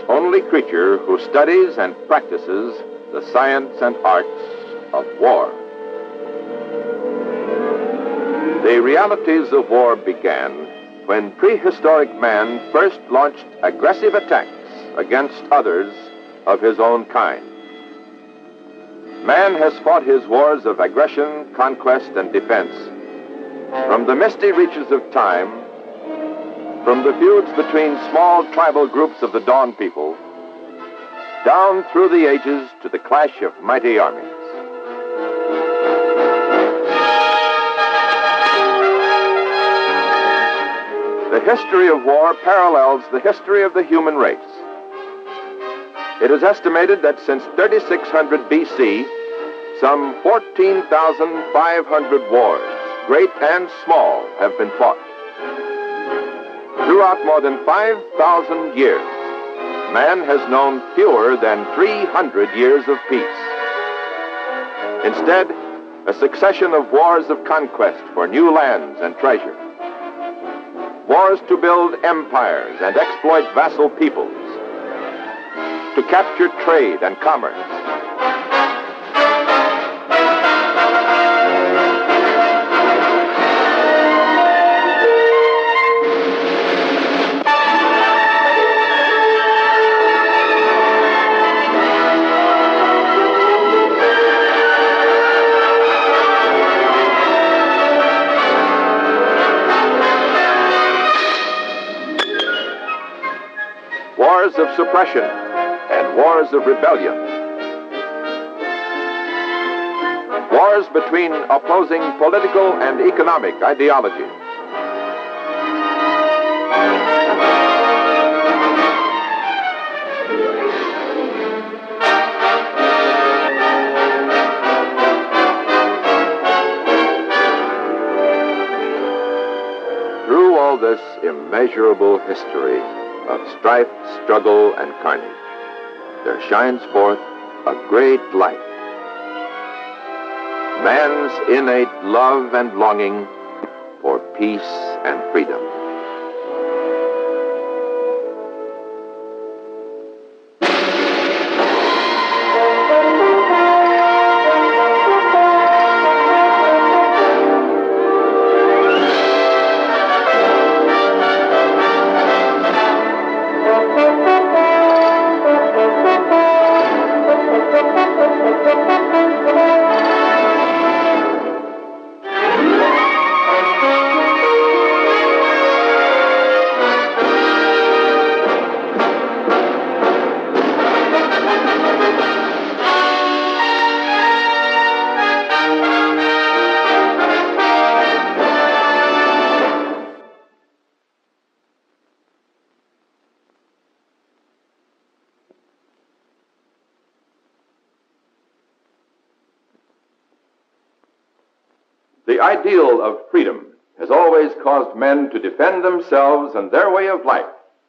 only creature who studies and practices the science and arts of war. The realities of war began when prehistoric man first launched aggressive attacks against others of his own kind. Man has fought his wars of aggression, conquest, and defense from the misty reaches of time, from the feuds between small tribal groups of the Dawn people, down through the ages to the clash of mighty armies. The history of war parallels the history of the human race. It is estimated that since 3600 BC, some 14,500 wars, great and small, have been fought. Throughout more than 5,000 years, man has known fewer than 300 years of peace. Instead, a succession of wars of conquest for new lands and treasure. Wars to build empires and exploit vassal peoples, to capture trade and commerce. Wars of suppression and wars of rebellion. Wars between opposing political and economic ideologies. Through all this immeasurable history of strife, struggle, and carnage, there shines forth a great light. Man's innate love and longing for peace and freedom. The ideal of freedom has always caused men to defend themselves and their way of life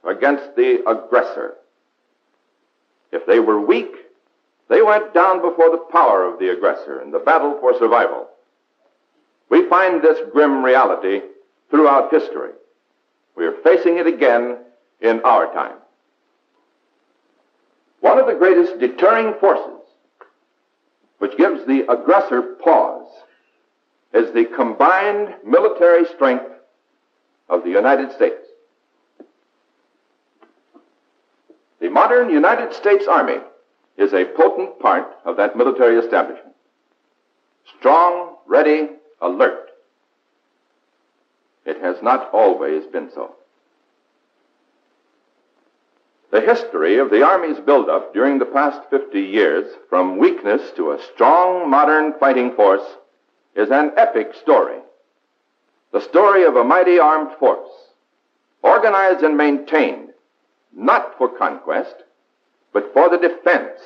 against the aggressor. If they were weak, they went down before the power of the aggressor in the battle for survival. We find this grim reality throughout history. We are facing it again in our time. One of the greatest deterring forces which gives the aggressor pause is the combined military strength of the United States. The modern United States Army is a potent part of that military establishment. Strong, ready, alert. It has not always been so. The history of the Army's buildup during the past 50 years, from weakness to a strong, modern fighting force, is an epic story. The story of a mighty armed force, organized and maintained, not for conquest, but for the defense,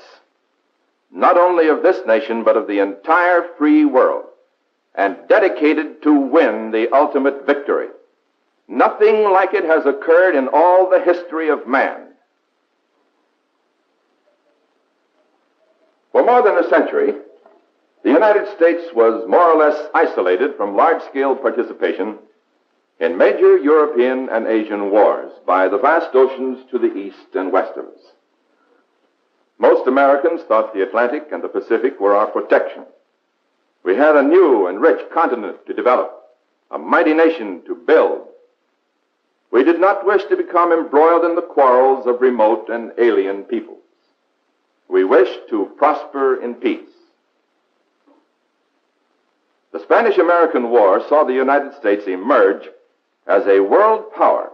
not only of this nation, but of the entire free world, and dedicated to win the ultimate victory. Nothing like it has occurred in all the history of man. For more than a century, the United States was more or less isolated from large-scale participation in major European and Asian wars by the vast oceans to the east and west of us. Most Americans thought the Atlantic and the Pacific were our protection. We had a new and rich continent to develop, a mighty nation to build. We did not wish to become embroiled in the quarrels of remote and alien peoples. We wished to prosper in peace. The Spanish-American War saw the United States emerge as a world power.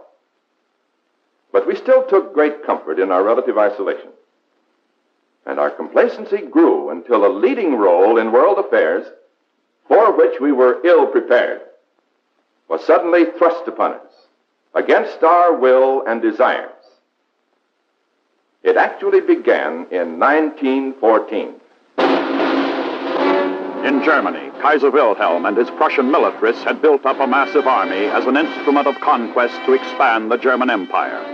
But we still took great comfort in our relative isolation. And our complacency grew until a leading role in world affairs, for which we were ill prepared, was suddenly thrust upon us, against our will and desires. It actually began in 1914. In Germany, Kaiser Wilhelm and his Prussian militarists had built up a massive army as an instrument of conquest to expand the German Empire.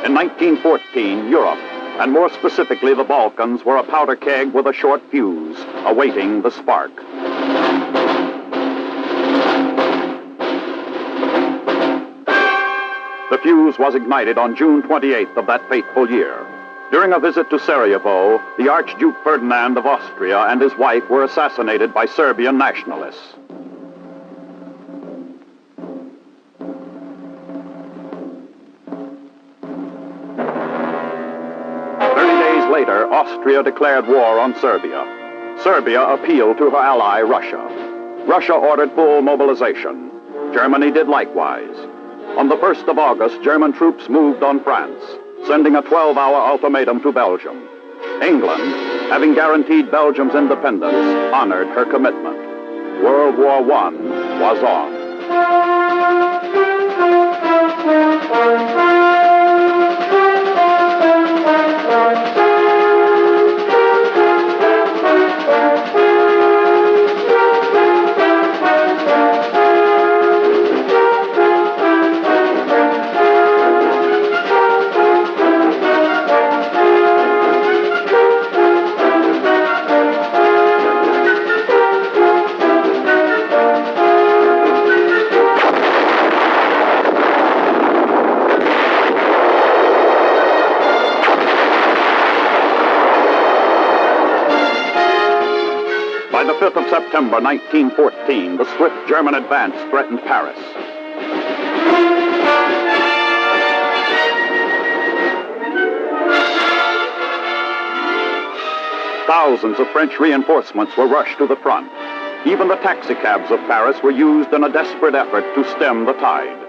In 1914, Europe, and more specifically the Balkans, were a powder keg with a short fuse, awaiting the spark. The fuse was ignited on June 28th of that fateful year. During a visit to Sarajevo, the Archduke Ferdinand of Austria and his wife were assassinated by Serbian nationalists. Later, Austria declared war on Serbia. Serbia appealed to her ally, Russia. Russia ordered full mobilization. Germany did likewise. On the 1st of August, German troops moved on France, sending a 12-hour ultimatum to Belgium. England, having guaranteed Belgium's independence, honored her commitment. World War I was on. September 1914, the swift German advance threatened Paris. Thousands of French reinforcements were rushed to the front. Even the taxicabs of Paris were used in a desperate effort to stem the tide.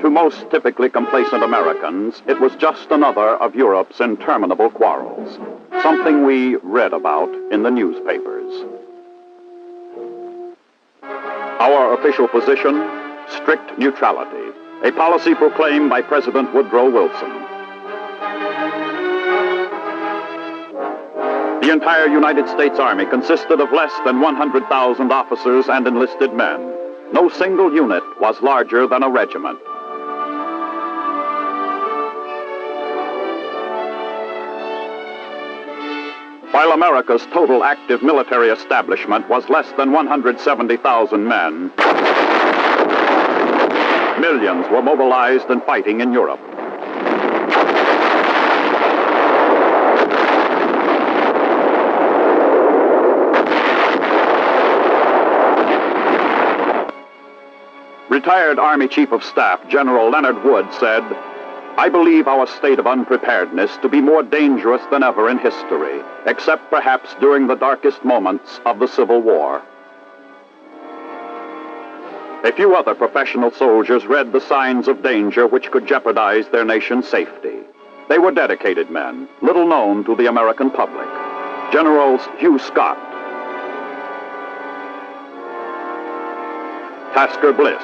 Most typically complacent Americans, it was just another of Europe's interminable quarrels, something we read about in the newspapers. Our official position, strict neutrality, a policy proclaimed by President Woodrow Wilson. The entire United States Army consisted of less than 100,000 officers and enlisted men. No single unit was larger than a regiment. While America's total active military establishment was less than 170,000 men, millions were mobilized and fighting in Europe. Retired Army Chief of Staff General Leonard Wood said, "I believe our state of unpreparedness to be more dangerous than ever in history, except perhaps during the darkest moments of the Civil War." A few other professional soldiers read the signs of danger which could jeopardize their nation's safety. They were dedicated men, little known to the American public. Generals Hugh Scott, Tasker Bliss,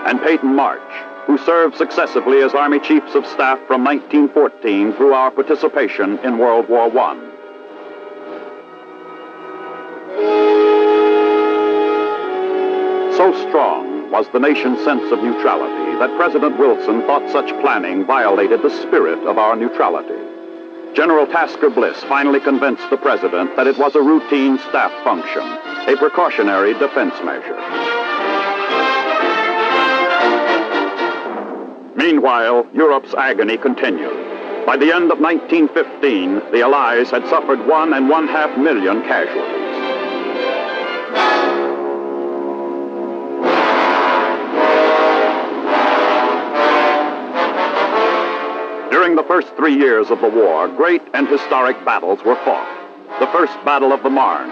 and Peyton March, who served successively as Army Chiefs of Staff from 1914 through our participation in World War I. So strong was the nation's sense of neutrality that President Wilson thought such planning violated the spirit of our neutrality. General Tasker Bliss finally convinced the President that it was a routine staff function, a precautionary defense measure. Meanwhile, Europe's agony continued. By the end of 1915, the Allies had suffered 1.5 million casualties. During the first 3 years of the war, great and historic battles were fought. The First Battle of the Marne.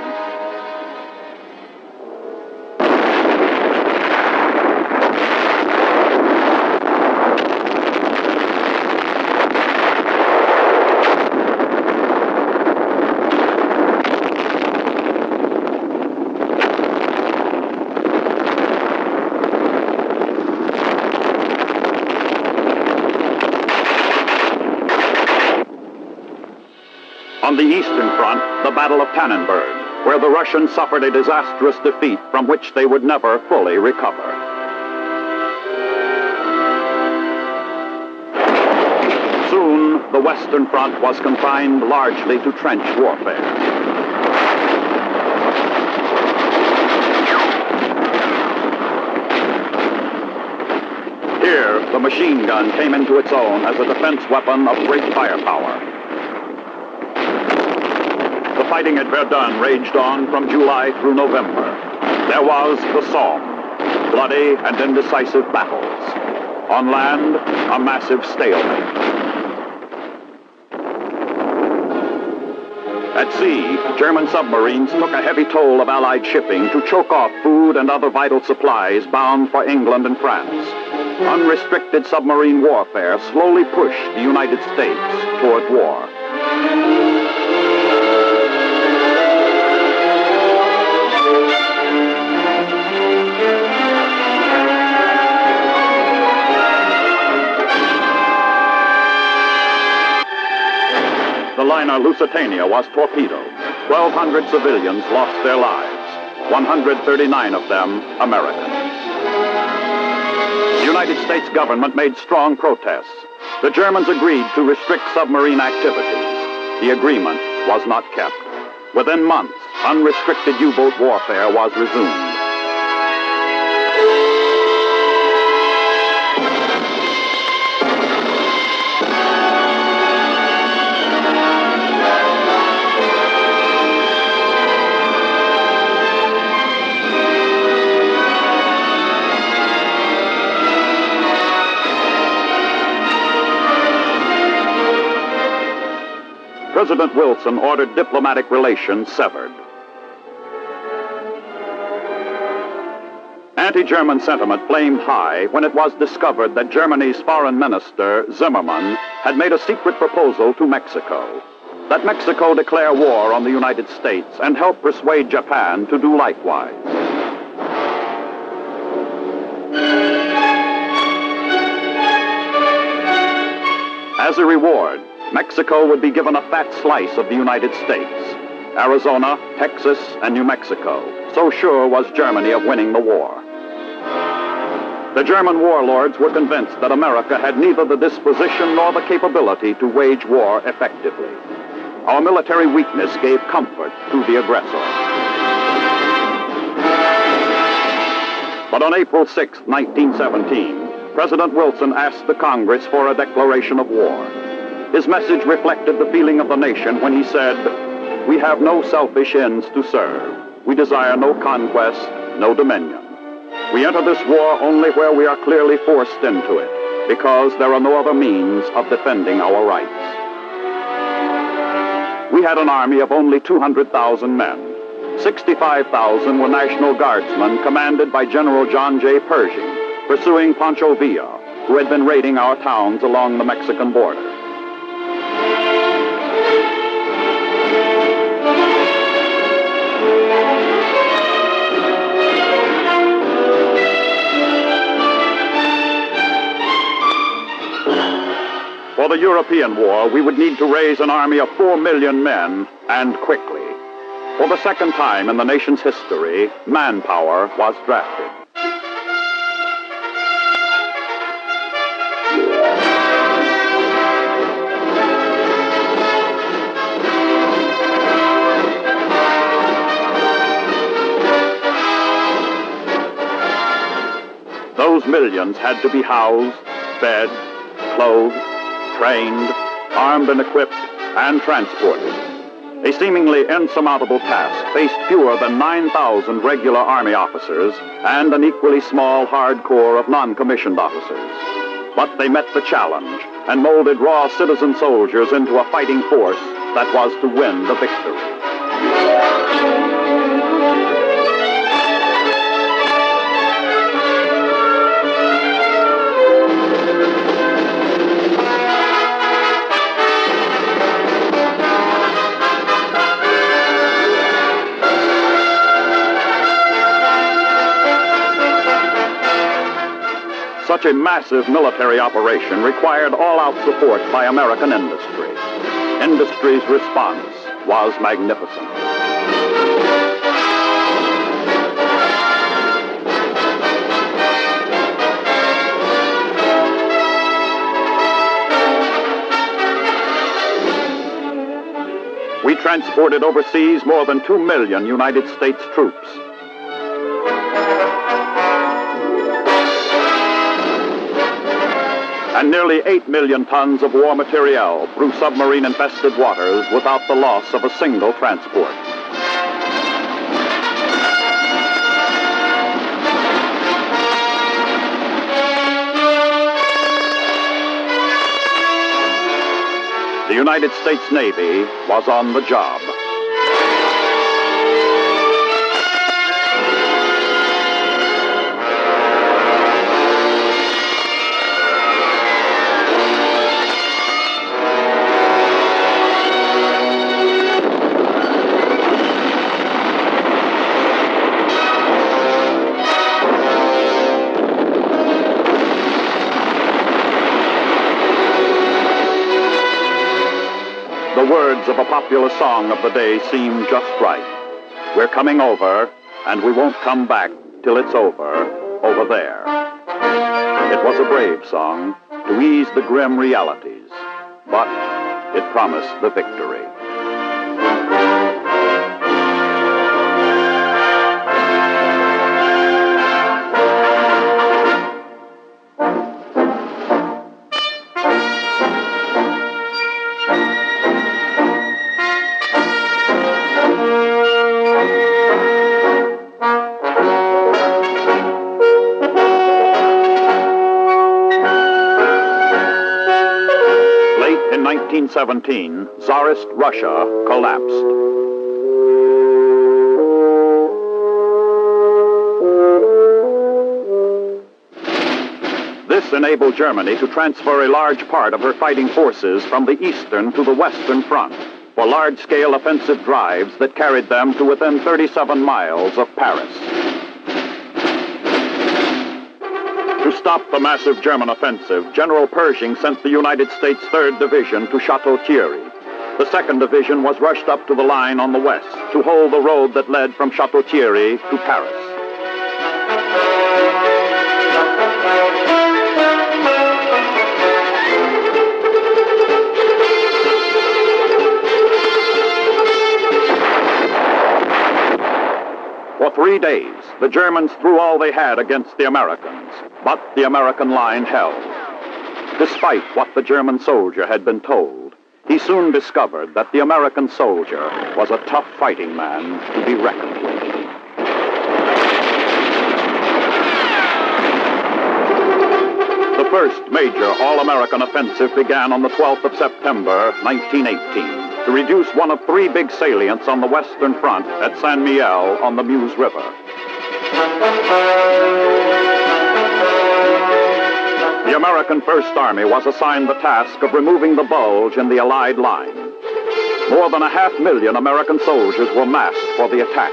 On the Eastern Front, the Battle of Tannenberg, where the Russians suffered a disastrous defeat from which they would never fully recover. Soon, the Western Front was confined largely to trench warfare. Here, the machine gun came into its own as a defense weapon of great firepower. The fighting at Verdun raged on from July through November. There was the Somme, bloody and indecisive battles. On land, a massive stalemate. At sea, German submarines took a heavy toll of Allied shipping to choke off food and other vital supplies bound for England and France. Unrestricted submarine warfare slowly pushed the United States toward war. The liner Lusitania was torpedoed. 1,200 civilians lost their lives, 139 of them Americans. The United States government made strong protests. The Germans agreed to restrict submarine activities. The agreement was not kept. Within months, unrestricted U-boat warfare was resumed. President Wilson ordered diplomatic relations severed. Anti-German sentiment flamed high when it was discovered that Germany's foreign minister, Zimmermann, had made a secret proposal to Mexico. That Mexico declare war on the United States and help persuade Japan to do likewise. As a reward, Mexico would be given a fat slice of the United States. Arizona, Texas, and New Mexico. So sure was Germany of winning the war. The German warlords were convinced that America had neither the disposition nor the capability to wage war effectively. Our military weakness gave comfort to the aggressor. But on April 6, 1917, President Wilson asked the Congress for a declaration of war. His message reflected the feeling of the nation when he said, "We have no selfish ends to serve. We desire no conquest, no dominion. We enter this war only where we are clearly forced into it, because there are no other means of defending our rights." We had an army of only 200,000 men. 65,000 were National Guardsmen commanded by General John J. Pershing, pursuing Pancho Villa, who had been raiding our towns along the Mexican border. For the European war, we would need to raise an army of 4 million men, and quickly. For the second time in the nation's history, manpower was drafted. Those millions had to be housed, fed, clothed, trained, armed and equipped, and transported. A seemingly insurmountable task faced fewer than 9,000 regular Army officers and an equally small hard corps of non-commissioned officers. But they met the challenge and molded raw citizen soldiers into a fighting force that was to win the victory. Such a massive military operation required all-out support by American industry. Industry's response was magnificent. We transported overseas more than 2 million United States troops. And nearly 8 million tons of war materiel through submarine-infested waters without the loss of a single transport. The United States Navy was on the job. The words of a popular song of the day seem just right. We're coming over, and we won't come back till it's over there. It was a brave song to ease the grim realities, but it promised the victory. In 1917, Tsarist Russia collapsed. This enabled Germany to transfer a large part of her fighting forces from the eastern to the western front for large-scale offensive drives that carried them to within 37 miles of Paris. To stop the massive German offensive, General Pershing sent the United States 3rd Division to Chateau Thierry. The 2nd Division was rushed up to the line on the west to hold the road that led from Chateau Thierry to Paris. For 3 days, the Germans threw all they had against the Americans, but the American line held. Despite what the German soldier had been told, he soon discovered that the American soldier was a tough fighting man to be reckoned with. The first major all-American offensive began on the 12th of September, 1918. To reduce one of 3 big salients on the Western Front at Saint Mihiel on the Meuse River. The American First Army was assigned the task of removing the bulge in the Allied line. More than 500,000 American soldiers were massed for the attack.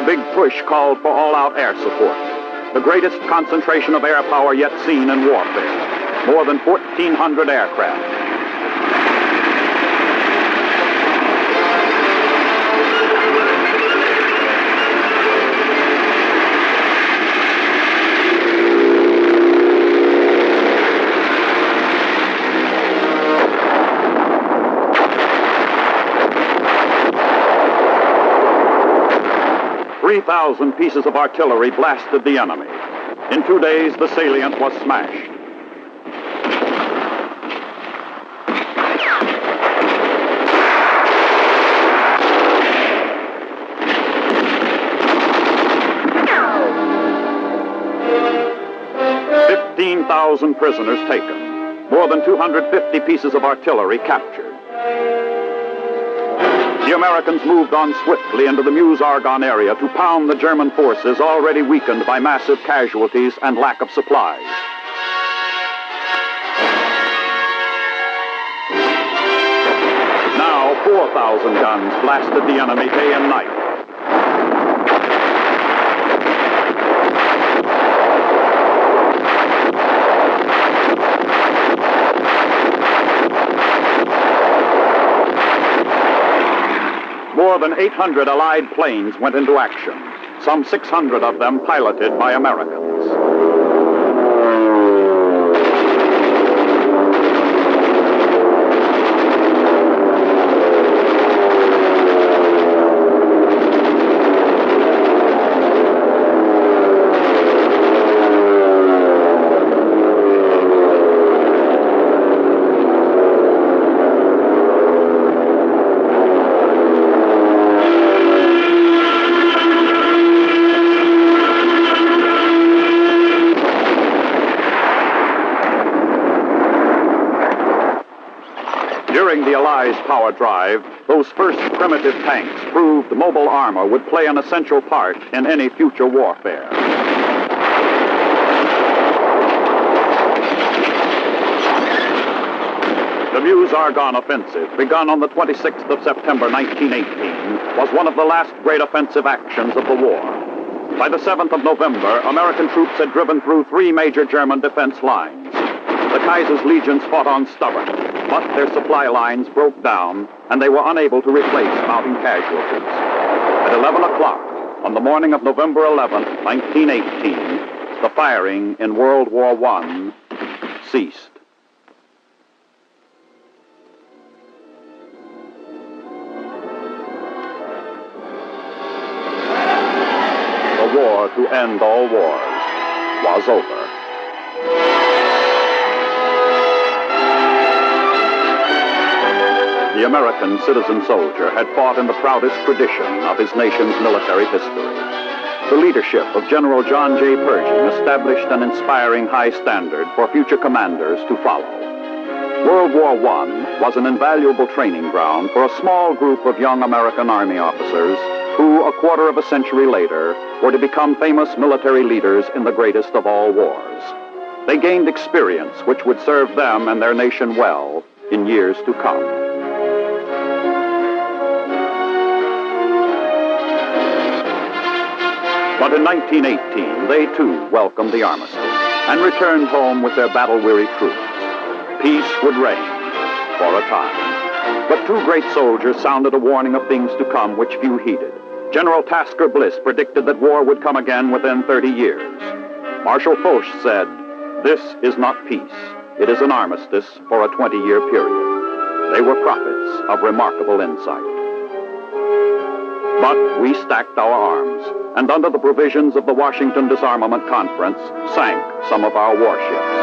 big push called for all-out air support, the greatest concentration of air power yet seen in warfare. More than 1,400 aircraft. 3,000 pieces of artillery blasted the enemy. In 2 days, the salient was smashed. "15,000 prisoners taken. More than 250 pieces of artillery captured." The Americans moved on swiftly into the Meuse-Argonne area to pound the German forces already weakened by massive casualties and lack of supplies. Now 4,000 guns blasted the enemy day and night. More than 800 Allied planes went into action, some 600 of them piloted by Americans. During the Allies' power drive, those first primitive tanks proved mobile armor would play an essential part in any future warfare. The Meuse-Argonne offensive, begun on the 26th of September 1918, was one of the last great offensive actions of the war. By the 7th of November, American troops had driven through 3 major German defense lines. The Kaiser's legions fought on stubbornly, but their supply lines broke down, and they were unable to replace mounting casualties. At 11 o'clock, on the morning of November 11th, 1918, the firing in World War I ceased. The war to end all wars was over. The American citizen soldier had fought in the proudest tradition of his nation's military history. The leadership of General John J. Pershing established an inspiring high standard for future commanders to follow. World War I was an invaluable training ground for a small group of young American Army officers who, a quarter of a century later, were to become famous military leaders in the greatest of all wars. They gained experience which would serve them and their nation well in years to come. But in 1918, they too welcomed the armistice and returned home with their battle-weary troops. Peace would reign for a time. But 2 great soldiers sounded a warning of things to come which few heeded. General Tasker Bliss predicted that war would come again within 30 years. Marshal Foch said, "This is not peace. It is an armistice for a 20-year period." They were prophets of remarkable insight. But we stacked our arms, and under the provisions of the Washington Disarmament Conference, sank some of our warships.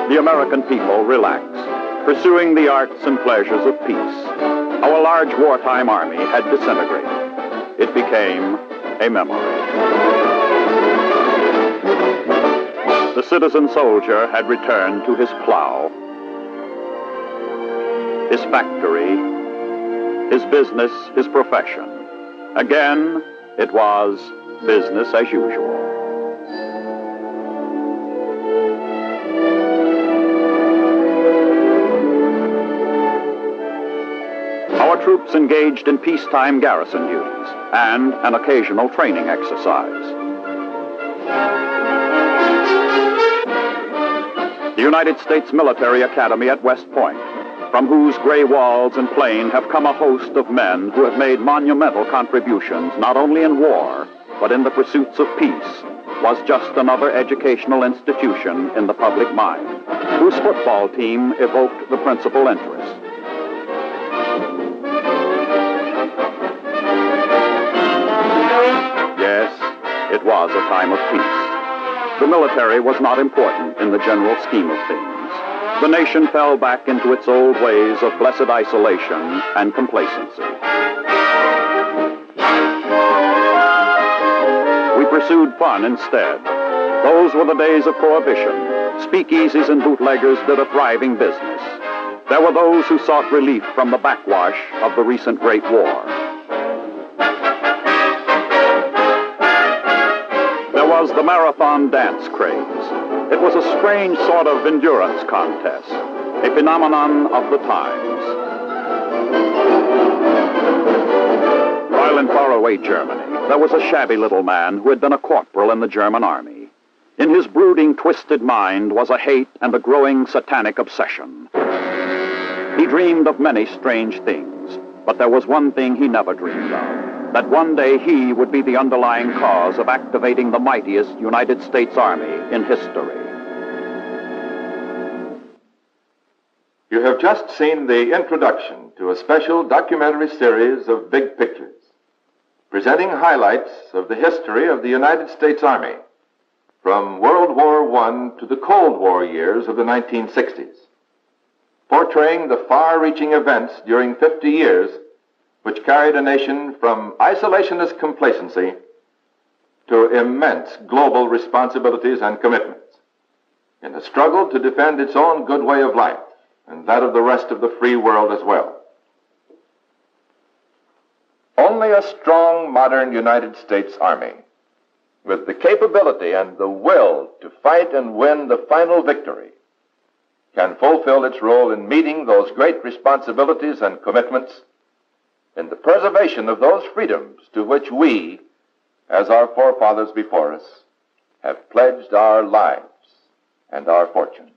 The American people relaxed, pursuing the arts and pleasures of peace. Our large wartime army had disintegrated. It became a memory. The citizen soldier had returned to his plow, his factory, his business, his profession. Again, it was business as usual. Our troops engaged in peacetime garrison duties and an occasional training exercise. The United States Military Academy at West Point, from whose gray walls and plain have come a host of men who have made monumental contributions not only in war, but in the pursuits of peace, was just another educational institution in the public mind, whose football team evoked the principal interest. Yes, it was a time of peace. The military was not important in the general scheme of things. The nation fell back into its old ways of blessed isolation and complacency. We pursued fun instead. Those were the days of prohibition. Speakeasies and bootleggers did a thriving business. There were those who sought relief from the backwash of the recent Great War. There was the marathon dance craze. It was a strange sort of endurance contest, a phenomenon of the times. While in faraway Germany, there was a shabby little man who had been a corporal in the German army. In his brooding, twisted mind was a hate and a growing satanic obsession. He dreamed of many strange things, but there was one thing he never dreamed of, that one day he would be the underlying cause of activating the mightiest United States Army in history. You have just seen the introduction to a special documentary series of Big Pictures, presenting highlights of the history of the United States Army from World War I to the Cold War years of the 1960s, portraying the far-reaching events during 50 years which carried a nation from isolationist complacency to immense global responsibilities and commitments in a struggle to defend its own good way of life and that of the rest of the free world as well. Only a strong, modern United States Army, with the capability and the will to fight and win the final victory, can fulfill its role in meeting those great responsibilities and commitments in the preservation of those freedoms to which we, as our forefathers before us, have pledged our lives and our fortunes.